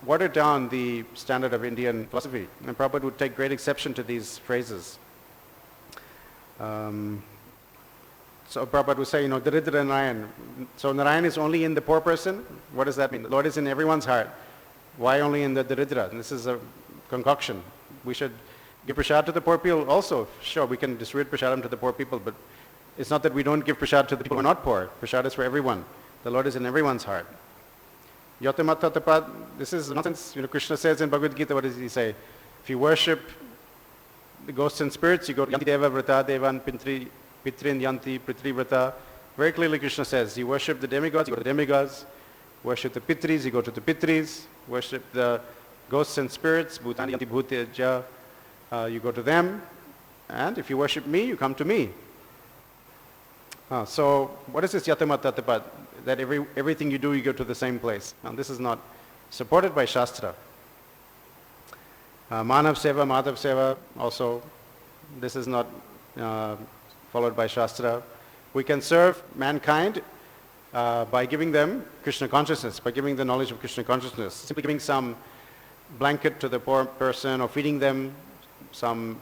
watered down the standard of Indian philosophy. And Prabhupada would take great exception to these phrases. So Prabhupada would say, you know, Daridra Narayan. So Narayan is only in the poor person? What does that mean? The Lord is in everyone's heart. Why only in the Daridra? And this is a concoction. We should give prasad to the poor people also. Sure, we can distribute prasadam to the poor people, but it's not that we don't give prasad to the people who are not poor. Prasad is for everyone. The Lord is in everyone's heart. Yatamat Tatapat, this is nonsense. You know, Krishna says in Bhagavad Gita, what does he say? If you worship the ghosts and spirits, you go to Yanti Deva Vrata Devan Pitrin Yanti Pritri Vrata. Very clearly Krishna says, you worship the demigods, you go to the demigods. Worship the Pitris, you go to the Pitris. Worship the ghosts and spirits, Bhutani Yanti Bhuteja, you go to them. And if you worship me, you come to me. So what is this Yatamat Tatapat? That everything you do, you go to the same place. Now this is not supported by Shastra. Manav Seva, Madhav Seva, also, this is not followed by Shastra. We can serve mankind by giving them Krishna consciousness, by giving the knowledge of Krishna consciousness. Simply giving some blanket to the poor person or feeding them some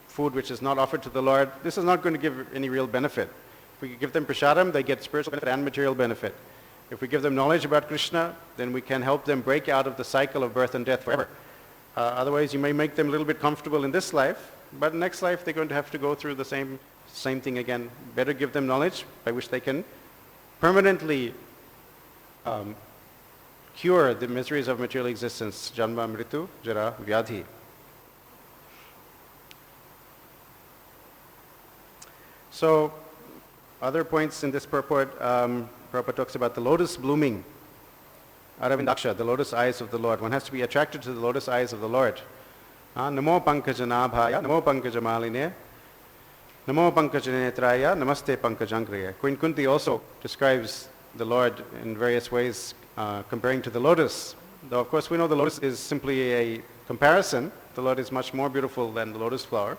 food which is not offered to the Lord, this is not going to give any real benefit. If we give them prasadam, they get spiritual benefit and material benefit. If we give them knowledge about Krishna, then we can help them break out of the cycle of birth and death forever. Otherwise, you may make them a little bit comfortable in this life, but next life they're going to have to go through the same thing again. Better give them knowledge by which they can permanently cure the miseries of material existence, janma, mritu, jara, vyadhi. So, other points in this purport, Prabhupada talks about the lotus blooming, Aravindaksha, the lotus eyes of the Lord. One has to be attracted to the lotus eyes of the Lord. Namo pankajanabhaya, namo pankajamaline, namo pankajanetraya, namaste pankajangraya. Queen Kunti also describes the Lord in various ways, comparing to the lotus. Though of course we know the lotus is simply a comparison. The Lord is much more beautiful than the lotus flower.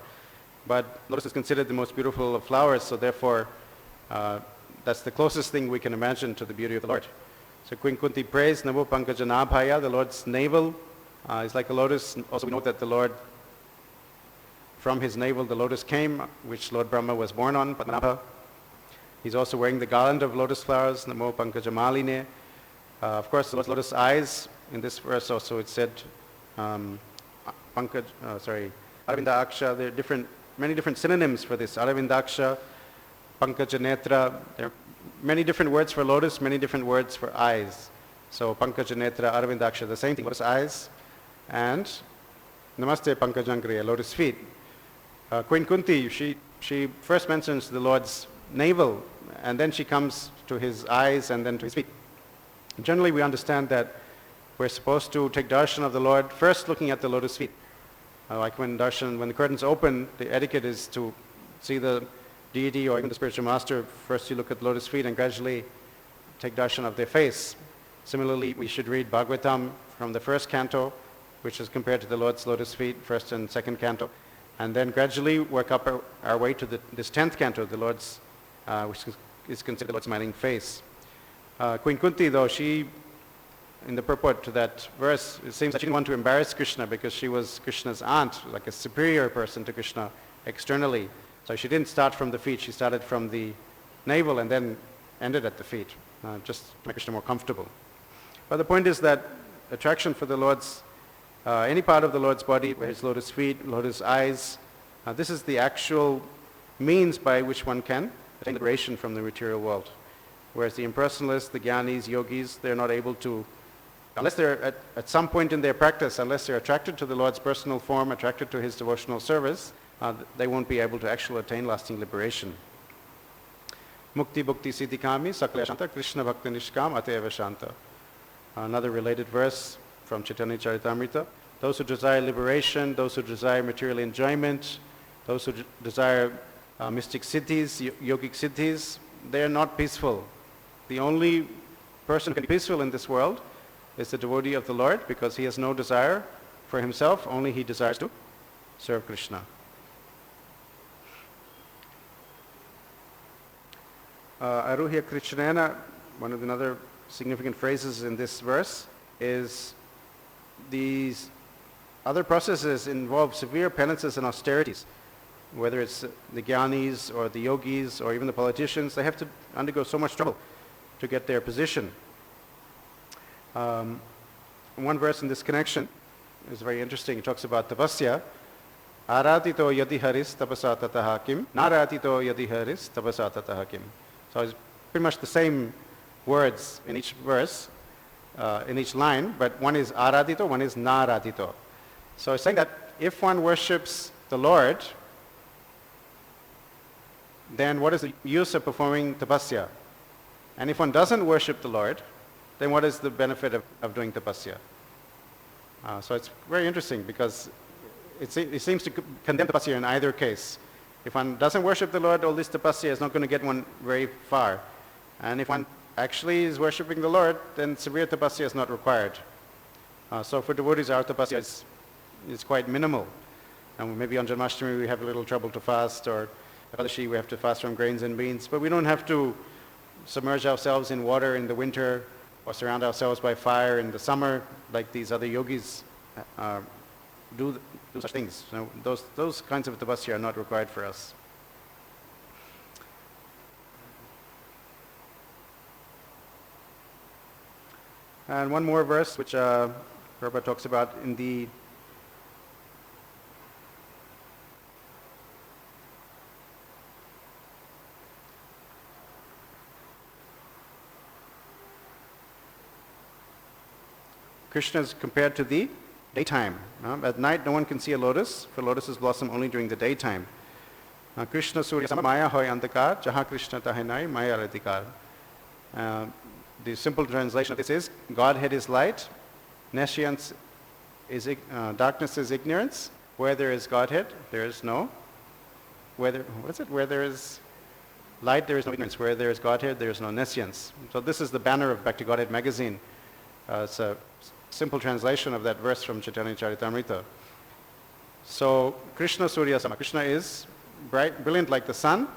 But lotus is considered the most beautiful of flowers, so therefore that's the closest thing we can imagine to the beauty of the Lord. So Queen Kunti prays, Namo Pankajanabhaya, the Lord's navel is like a lotus. Also we note that the Lord, from his navel the lotus came, which Lord Brahma was born on, Padmanabha. He's also wearing the garland of lotus flowers, Namo Pankajamaline. Of course, the Lord's lotus eyes, in this verse also it said, Aravinda Aksha. There are many different synonyms for this. Aravinda Aksha, Pankajanetra. There are many different words for lotus, many different words for eyes. So Pankajanetra, Aravinda Aksha, the same thing, lotus eyes. And Namaste Pankajangriya, lotus feet. Queen Kunti, she first mentions the Lord's navel, and then she comes to his eyes and then to his feet. Generally, we understand that we're supposed to take darshan of the Lord first looking at the lotus feet. Like when the curtains open, the etiquette is to see the deity or even the spiritual master. First you look at the lotus feet and gradually take darshan of their face. Similarly, we should read Bhagavatam from the first canto, which is compared to the Lord's lotus feet, first and second canto, and then gradually work up our way to this 10th canto, the Lord's, which is considered the Lord's smiling face. Queen Kunti, though, in the purport to that verse, it seems that she didn't want to embarrass Krishna because she was Krishna's aunt, like a superior person to Krishna externally. So she didn't start from the feet, she started from the navel and then ended at the feet, just to make Krishna more comfortable. But the point is that attraction for the Lord's, any part of the Lord's body, where his lotus feet, lotus eyes, this is the actual means by which one can attain liberation from the material world. Whereas the impersonalists, the jnanis, yogis, they're not able to, unless they're at some point in their practice, unless they're attracted to the Lord's personal form, attracted to his devotional service, they won't be able to actually attain lasting liberation. Mukti bhukti siddhikami sakla shanta Krishna bhakti nishkam ateva shanta. Another related verse from Chaitanya Charitamrita. Those who desire liberation, those who desire material enjoyment, those who desire mystic siddhis, yogic siddhis, they are not peaceful. The only person who can be peaceful in this world is the devotee of the Lord, because he has no desire for himself, only he desires to serve Krishna. Aruhya Krishnena, one of the other significant phrases in this verse, is these other processes involve severe penances and austerities. Whether it's the jnanis or the yogis or even the politicians, they have to undergo so much trouble to get their position. One verse in this connection is very interesting. It talks about tapasya. Aratito yadi haris tapasa tataha kim, naratito yadi haris tapasa tataha kim. So it's pretty much the same words in each verse, in each line, but one is aradito, one is naradito. So it's saying that if one worships the Lord, then what is the use of performing tapasya? And if one doesn't worship the Lord, then what is the benefit of doing tapasya? So it's very interesting, because it seems to condemn tapasya in either case. If one doesn't worship the Lord, all this tapasya is not going to get one very far. And if one actually is worshipping the Lord, then severe tapasya is not required. So for devotees, our tapasya is quite minimal. And maybe on Janmashtami we have a little trouble to fast, or Ekadashi we have to fast from grains and beans, but we don't have to submerge ourselves in water in the winter or surround ourselves by fire in the summer like these other yogis do such things. So those kinds of tapasya are not required for us. And one more verse which Prabhupada talks about in the Krishna is compared to the daytime. At night, no one can see a lotus, for lotuses blossom only during the daytime. Krishna Surya Sama Maya Hoy Andakar, Jaha Krishna Tahe Nai Maya Radhikar. The simple translation of this is, Godhead is light, nescience is darkness is ignorance. Where there is Godhead, there is no. Where there is light, there is no ignorance. Where there is Godhead, there is no nescience. So this is the banner of Bhakti Godhead magazine. It's a simple translation of that verse from Chaitanya Charitamrita. So Krishna Surya Sama. Krishna is brilliant like the sun.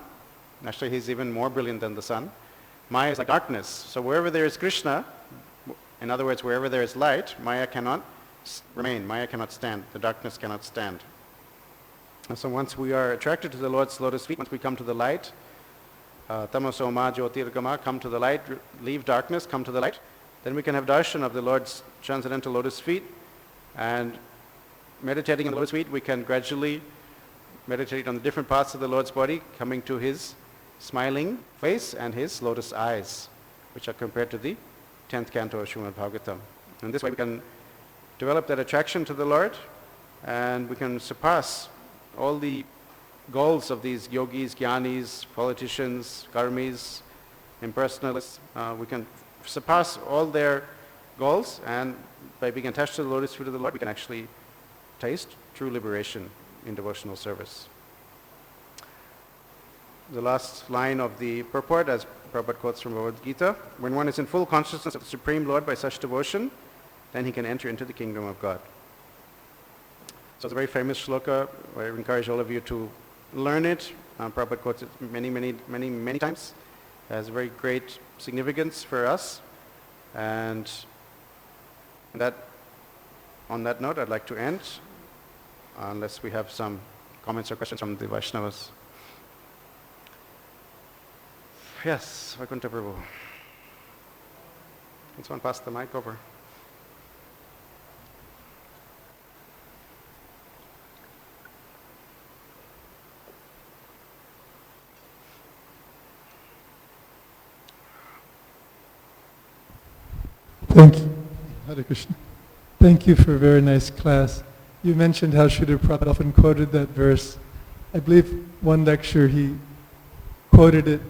Actually, he's even more brilliant than the sun. Maya is like darkness. So wherever there is Krishna, in other words, wherever there is light, Maya cannot remain. Maya cannot stand. The darkness cannot stand. And so once we are attracted to the Lord's lotus feet, once we come to the light, tamaso ma jyotirgama, come to the light, leave darkness, come to the light, then we can have darshan of the Lord's transcendental lotus feet. And meditating on the lotus feet, we can gradually meditate on the different parts of the Lord's body, coming to his smiling face and his lotus eyes, which are compared to the 10th canto of Srimad Bhagavatam. And this way we can develop that attraction to the Lord, and we can surpass all the goals of these yogis, jnanis, politicians, karmis, impersonalists. We can surpass all their goals, and by being attached to the lotus feet of the Lord, we can actually taste true liberation in devotional service. The last line of the purport, as Prabhupada quotes from Bhagavad Gita, when one is in full consciousness of the Supreme Lord by such devotion, then he can enter into the kingdom of God. So it's a very famous shloka. I encourage all of you to learn it. Prabhupada quotes it many times. It has very great significance for us. And on that note, I'd like to end, unless we have some comments or questions from the Vaishnavas. Yes, Vaikuntha Prabhu. Can someone pass the mic over? Thank you. Hare Krishna. Thank you for a very nice class. You mentioned how Srila Prabhupada often quoted that verse. I believe one lecture he quoted it,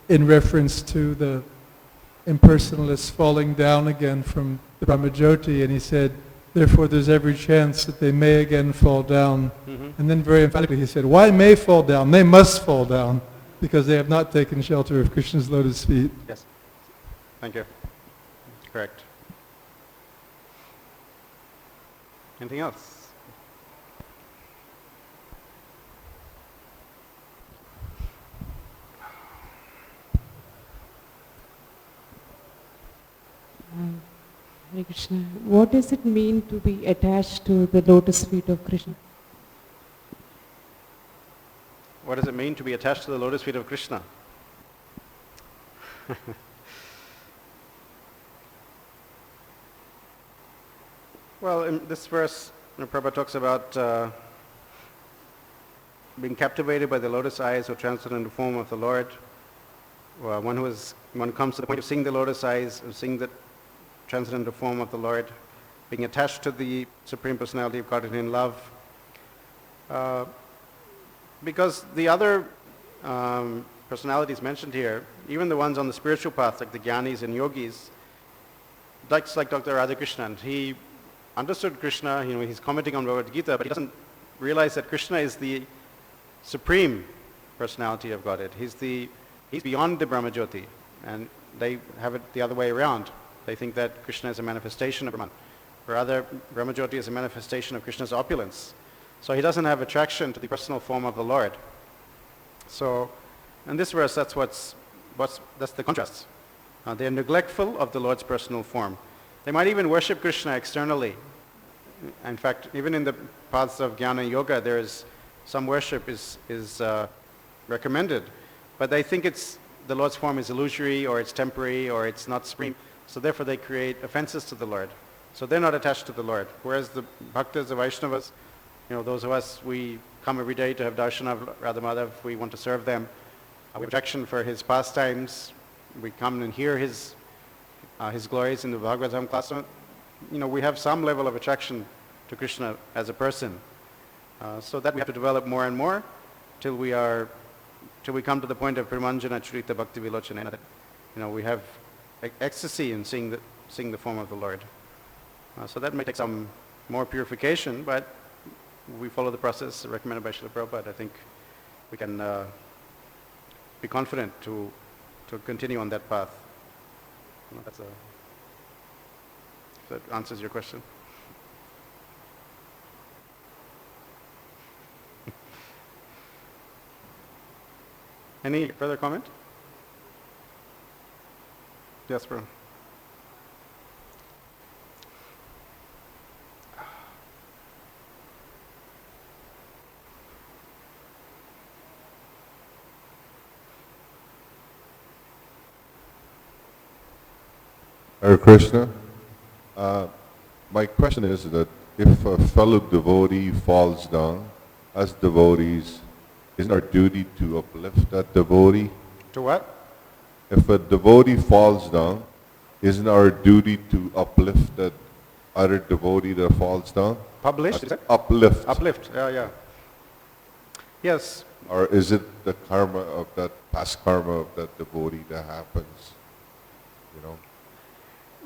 in reference to the impersonalists falling down again from the Brahmajyoti, and he said, therefore there's every chance that they may again fall down. Mm-hmm. And then very emphatically he said, why may fall down? They must fall down, because they have not taken shelter of Krishna's lotus feet. Yes. Thank you. Correct. Anything else? Hare Krishna. What does it mean to be attached to the lotus feet of Krishna? What does it mean to be attached to the lotus feet of Krishna? Well, in this verse, Prabhupada talks about being captivated by the lotus eyes or transcendental form of the Lord. Well, one comes to the point of seeing the lotus eyes, of seeing the transcendental form of the Lord, being attached to the Supreme Personality of Godhead in love. Because the other personalities mentioned here, even the ones on the spiritual path, like the jnanis and yogis, like Dr. Radhakrishnan, he understood Krishna, he's commenting on Bhagavad Gita, but he doesn't realize that Krishna is the Supreme Personality of Godhead. He's beyond the Brahmajyoti, and they have it the other way around. They think that Krishna is a manifestation of Brahman. Rather, Brahmajyoti is a manifestation of Krishna's opulence. So he doesn't have attraction to the personal form of the Lord. So, in this verse, that's the contrast. They are neglectful of the Lord's personal form. They might even worship Krishna externally. In fact, even in the paths of jnana and yoga, there is some worship is recommended, but they think the Lord's form is illusory, or it's temporary, or it's not supreme. So therefore, they create offenses to the Lord. So they're not attached to the Lord. Whereas the bhaktas, the Vaishnavas, those of us, we come every day to have darshan of Radha Madhav. We want to serve them. We have attraction for his pastimes. We come and hear his glories in the Bhagavatam class. We have some level of attraction to Krishna as a person. So that we have to develop more and more till we come to the point of Pramanjana Churita Bhakti Vilochana. We have ecstasy in seeing the form of the Lord. So that may take some more purification, but we follow the process recommended by Srila Prabhupada. I think we can be confident to continue on that path. If that answers your question. Any further comment? Yes, bro. Hare Krishna. My question is that if a fellow devotee falls down, as devotees, isn't our duty to uplift that devotee? To what? If a devotee falls down, isn't our duty to uplift that other devotee that falls down? Published, is it? Uplift. Uplift, yeah. Yes, Or is it the karma of that, past karma of that devotee that happens? You know?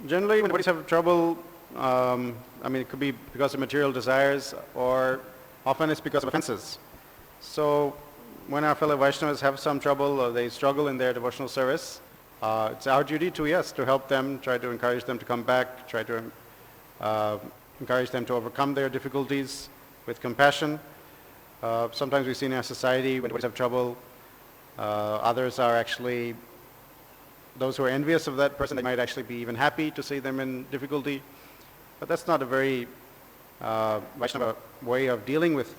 generally when devotees have trouble, it could be because of material desires, or often it's because of offenses. So when our fellow Vaishnavas have some trouble or they struggle in their devotional service, it's our duty to, yes, to help them, try to encourage them to come back, try to encourage them to overcome their difficulties with compassion. Sometimes we see in our society when devotees have trouble, others are actually, those who are envious of that person, they might actually be even happy to see them in difficulty. But that's not a very Vaishnava way of dealing with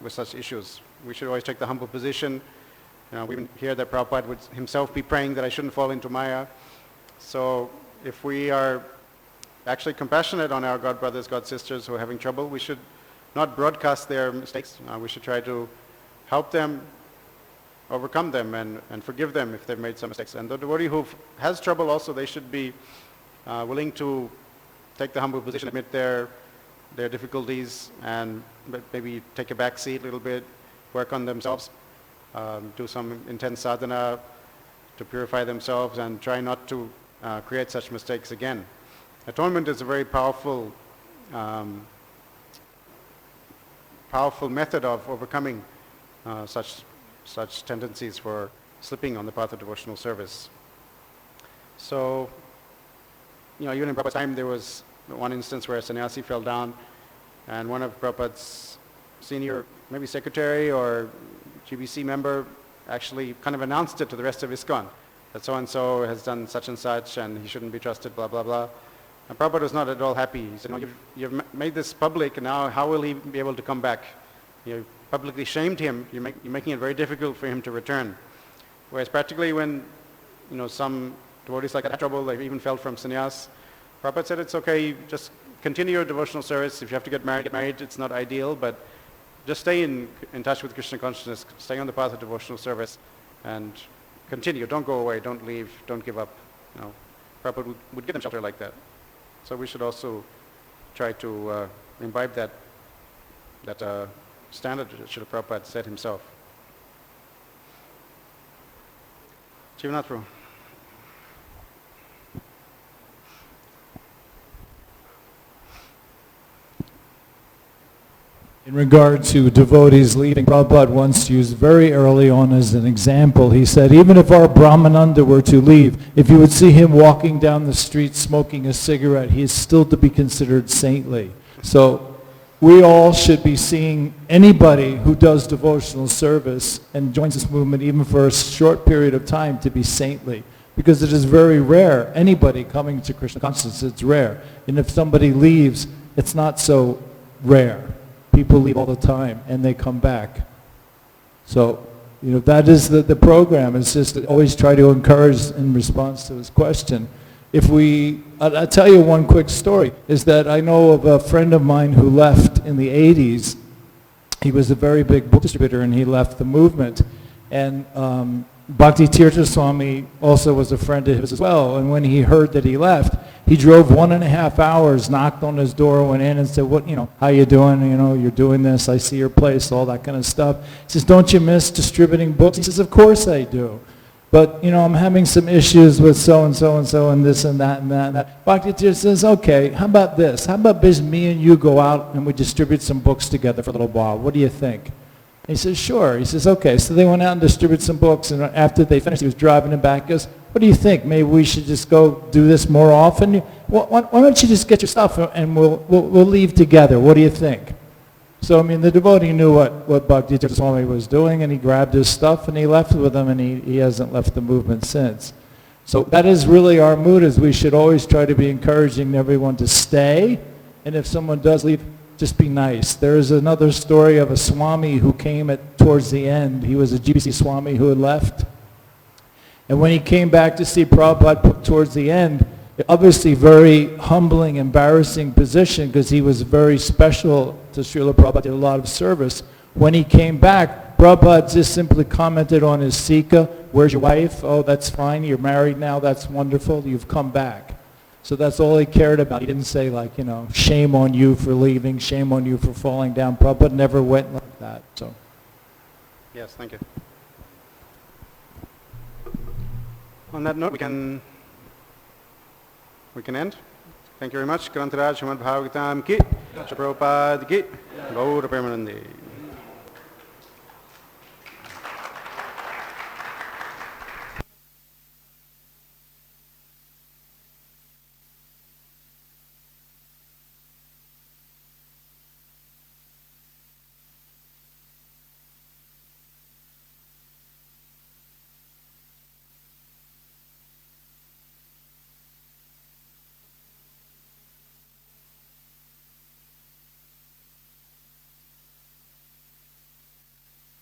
such issues. We should always take the humble position. We even hear that Prabhupada would himself be praying that I shouldn't fall into Maya. So if we are actually compassionate on our God brothers, God sisters who are having trouble, we should not broadcast their mistakes. We should try to help them, overcome them, and forgive them if they've made some mistakes. And the devotee who has trouble also, they should be willing to take the humble position, admit their difficulties, and maybe take a back seat a little bit, work on themselves, do some intense sadhana to purify themselves, and try not to create such mistakes again. Atonement is a very powerful method of overcoming such tendencies for slipping on the path of devotional service. So, even in Prabhupada's time, there was one instance where a sannyasi fell down, and one of Prabhupada's senior, maybe secretary or GBC member, actually kind of announced it to the rest of ISKCON, that so-and-so has done such and such, and he shouldn't be trusted, blah, blah, blah. And Prabhupada was not at all happy. He said, you've made this public, and now how will he be able to come back? You publicly shamed him. You're making it very difficult for him to return. Whereas practically when, some devotees like that had trouble, they even fell from sannyas, Prabhupada said, it's okay, just continue your devotional service. If you have to get married, it's not ideal, but just stay in touch with Krishna consciousness, stay on the path of devotional service, and continue. Don't go away, don't leave, don't give up. Prabhupada would give them shelter like that. So we should also try to imbibe that standard that Srila Prabhupada set himself. Jivanath Prabhu. In regard to devotees leaving, Prabhupada once used very early on as an example. He said, even if our Brahmananda were to leave, if you would see him walking down the street smoking a cigarette, he is still to be considered saintly. So we all should be seeing anybody who does devotional service and joins this movement even for a short period of time to be saintly. Because it is very rare, anybody coming to Krishna consciousness, it's rare. And if somebody leaves, it's not so rare. People leave all the time and they come back. So, that is the program. It's just to always try to encourage in response to his question. I'll tell you one quick story, is that I know of a friend of mine who left in the 80s. He was a very big book distributor and he left the movement. And Bhakti Tirtha Swami also was a friend of his as well. And when he heard that he left, he drove 1.5 hours, knocked on his door, went in and said, how you doing? You're doing this, I see your place, all that kind of stuff. He says, don't you miss distributing books? He says, of course I do. But, I'm having some issues with so-and-so and so and this and that and that and that. Bhakti Tirtha says, okay, how about this? How about me and you go out and we distribute some books together for a little while? What do you think? He says, sure. He says, okay. So they went out and distributed some books, and after they finished, he was driving them back. He goes, what do you think? Maybe we should just go do this more often? Why don't you just get your stuff and we'll leave together? What do you think? So, the devotee knew what Bhakti Tirtha Swami was doing, and he grabbed his stuff and he left with him, and he hasn't left the movement since. So that is really our mood, is we should always try to be encouraging everyone to stay, and if someone does leave, just be nice. There is another story of a Swami who came towards the end. He was a GBC Swami who had left. And when he came back to see Prabhupada towards the end, obviously very humbling, embarrassing position, because he was very special to Srila Prabhupada, did a lot of service. When he came back, Prabhupada just simply commented on his Sika, where's your wife? Oh, that's fine, you're married now, that's wonderful, you've come back. So that's all he cared about. He didn't say, like, you know, shame on you for leaving, shame on you for falling down. Prabhupada never went like that. So. Yes, thank you. On that note, we can end. Thank you very much. Grantaraj Srimad Bhagavatam ki, Prabhupada ki, Gaura Premanande.